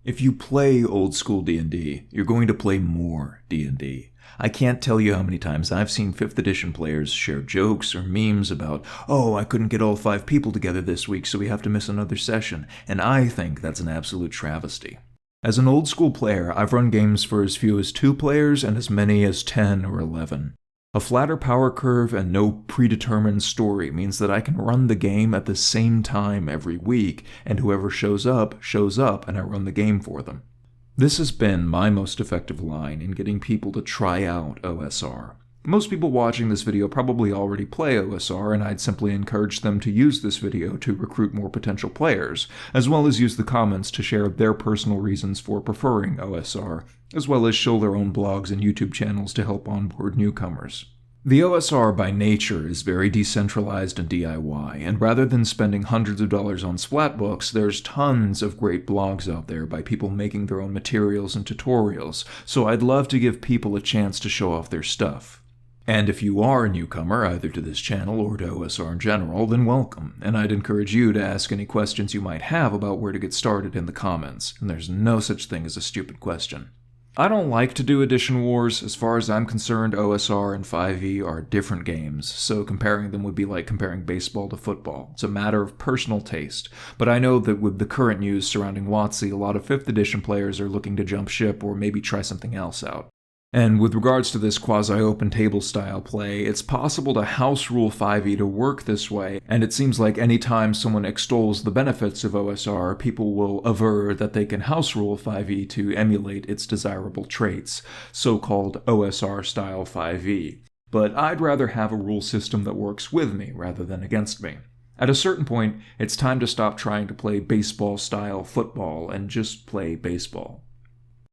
If you play Old School D&D, you're going to play more D&D. I can't tell you how many times I've seen 5th edition players share jokes or memes about, oh, I couldn't get all 5 people together this week, so we have to miss another session, and I think that's an absolute travesty. As an old school player, I've run games for as few as 2 players and as many as 10 or 11. A flatter power curve and no predetermined story means that I can run the game at the same time every week, and whoever shows up, and I run the game for them. This has been my most effective line in getting people to try out OSR. Most people watching this video probably already play OSR, and I'd simply encourage them to use this video to recruit more potential players, as well as use the comments to share their personal reasons for preferring OSR, as well as show their own blogs and YouTube channels to help onboard newcomers. The OSR by nature is very decentralized and DIY, and rather than spending hundreds of dollars on Splatbooks, there's tons of great blogs out there by people making their own materials and tutorials, so I'd love to give people a chance to show off their stuff. And if you are a newcomer, either to this channel or to OSR in general, then welcome, and I'd encourage you to ask any questions you might have about where to get started in the comments, and there's no such thing as a stupid question. I don't like to do edition wars. As far as I'm concerned, OSR and 5e are different games, so comparing them would be like comparing baseball to football. It's a matter of personal taste, but I know that with the current news surrounding WOTC, a lot of 5th edition players are looking to jump ship or maybe try something else out. And with regards to this quasi-open table style play, it's possible to house rule 5e to work this way, and it seems like any time someone extols the benefits of OSR, people will aver that they can house rule 5e to emulate its desirable traits, so-called OSR style 5e. But I'd rather have a rule system that works with me rather than against me. At a certain point, it's time to stop trying to play baseball style football and just play baseball.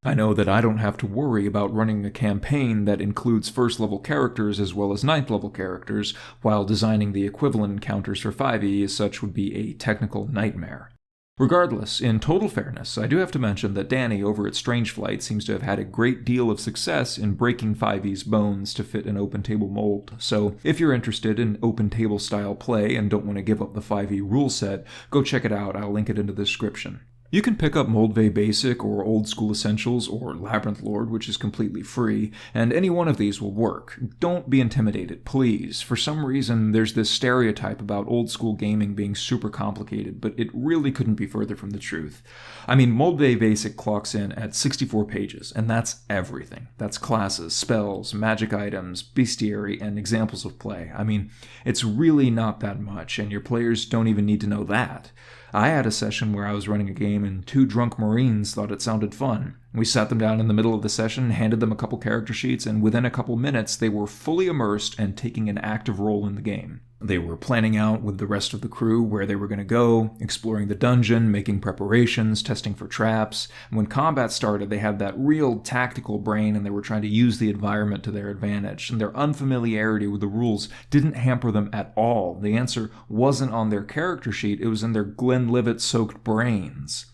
I know that I don't have to worry about running a campaign that includes first-level characters as well as ninth-level characters, while designing the equivalent encounters for 5e as such would be a technical nightmare. Regardless, in total fairness, I do have to mention that Danny over at Strange Flight seems to have had a great deal of success in breaking 5e's bones to fit an open table mold, so if you're interested in open table style play and don't want to give up the 5e rule set, go check it out, I'll link it in the description. You can pick up Moldvay Basic or Old School Essentials or Labyrinth Lord, which is completely free, and any one of these will work. Don't be intimidated, please. For some reason, there's this stereotype about old school gaming being super complicated, but it really couldn't be further from the truth. I mean, Moldvay Basic clocks in at 64 pages, and that's everything. That's classes, spells, magic items, bestiary, and examples of play. I mean, it's really not that much, and your players don't even need to know that. I had a session where I was running a game and 2 drunk Marines thought it sounded fun. We sat them down in the middle of the session, handed them a couple character sheets, and within a couple minutes they were fully immersed and taking an active role in the game. They were planning out with the rest of the crew where they were going to go, exploring the dungeon, making preparations, testing for traps. And when combat started, they had that real tactical brain and they were trying to use the environment to their advantage. And their unfamiliarity with the rules didn't hamper them at all. The answer wasn't on their character sheet, it was in their Glenlivet-soaked brains.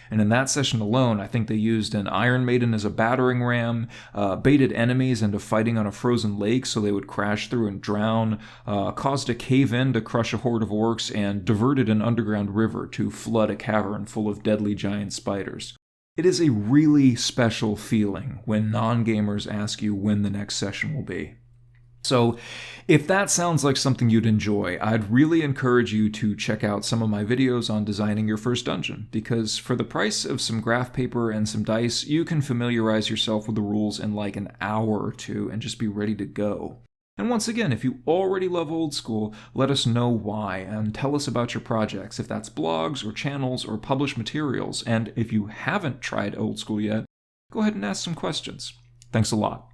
And in that session alone, I think they used an Iron Maiden as a battering ram, baited enemies into fighting on a frozen lake so they would crash through and drown, caused a cave-in to crush a horde of orcs, and diverted an underground river to flood a cavern full of deadly giant spiders. It is a really special feeling when non-gamers ask you when the next session will be. So, if that sounds like something you'd enjoy, I'd really encourage you to check out some of my videos on designing your first dungeon, because for the price of some graph paper and some dice, you can familiarize yourself with the rules in like an hour or 2 and just be ready to go. And once again, if you already love Old School, let us know why, and tell us about your projects, if that's blogs or channels or published materials, and if you haven't tried Old School yet, go ahead and ask some questions. Thanks a lot.